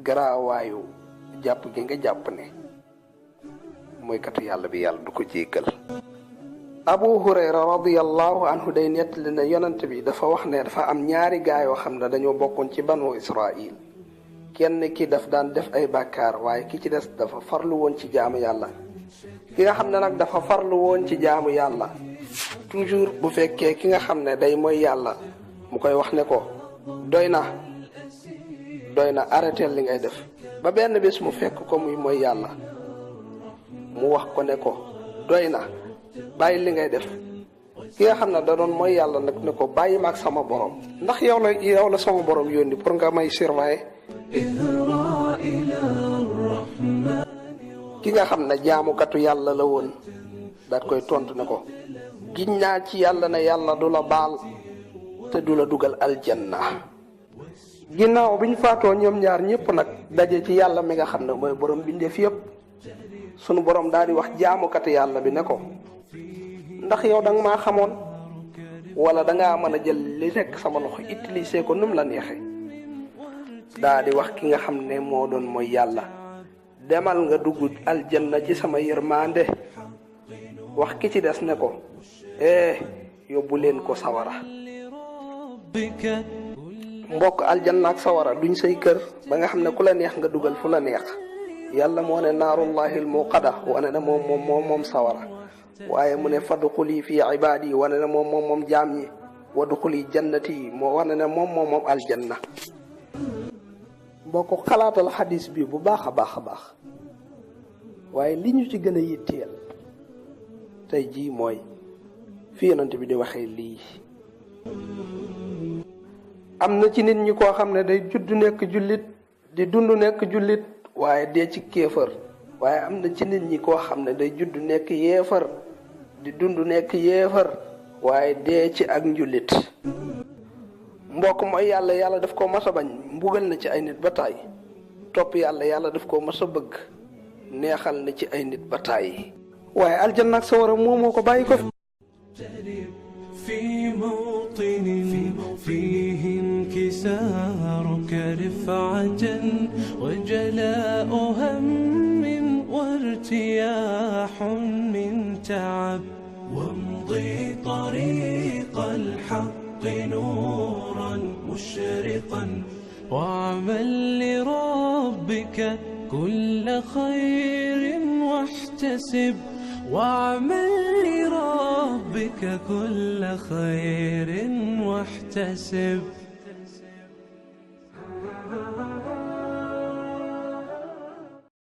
garaawaayu jàpp gi nga jàpp ne mooy katu yàlla bi yàlla du ko jéggal. Abu Hurayra radiyallahu anhu day nettali ne yonent bi dafa wax ne dafa am ñaari gaa yoo xam ne dañoo bokkoon ci banu Israil. kenn ki daf daan def ay bàkkaar waaye ki ci des dafa farlu woon ci jaamu yàlla. ki nga xam ne nag dafa farlu woon ci jaamu yàlla toujours bu fekkee ki nga xam ne day mooy yàlla mu koy wax ne ko doy na arrêté li ngay def ba benn bés mu fekk ko muy mooy yàlla mu wax ko ne ko doy na bàyyi li ngay def. ki nga xam ne da doon mooy yàlla nag ne ko bàyyi ma ak sama borom ndax yow la sama borom yónni pour nga may surveiller. ki nga xam ne jaamukatu yàlla la woon daat koy tontu ne ko giñ naa ci yàlla ne yàlla du la baal te du la dugal aljanna. ginnaaw bi ñu faatoo ñoom ñaar ñëpp nag daje ci yàlla mi nga xam ne mooy borom bindeef yëpp sunu borom daal di wax jaamukatu yàlla bi ne ko ndax yow da nga maa xamoon wala da ngaa mën a jël li nekk sama loxo utiliser ko num la neexee. daa di wax ki nga xam ne moo doon mooy yàlla demal nga dugg aljanna ci sama yërmande. wax ki ci des ne ko yóbbu leen ko sawara. mbokk aljanna ak sawara duñ say kër ba nga xam ne ku la neex nga dugal fu la neex. yàlla moo ne naarullahi almuqada wane ne moom sawara waaye mu ne fadxuli fi ibaadi wane ne moom jaam ñi wadxuli jannati moo wane ne moom aljanna. boo ko xalaatal xadis bi bu baax a baax waaye li ñu ci gën a yitteel tey jii mooy fi yonent bi di waxee lii. am na ci nit ñi koo xam ne day judd nekk jullit di dund nekk jullit waaye dee ci kéefër waaye am na ci nit ñi koo xam ne day judd nekk yéefar di dund nekk yéefar waaye dee ci ak njullit. mbokk mooy yàlla daf koo mas a bañ mbugal na ci ay nit ba taay topp yàlla daf koo mas a bëgg neexal na ci ay nit ba taay waaye aljanna ak sawara moo ko bàyyi ko في موطن فيه انكسارك رفعة وجلاء هم وارتياح من تعب وامضي طريق الحق نورا مشرقا واعمل لربك كل خير واحتسب واعمل لربك كل خير واحتسب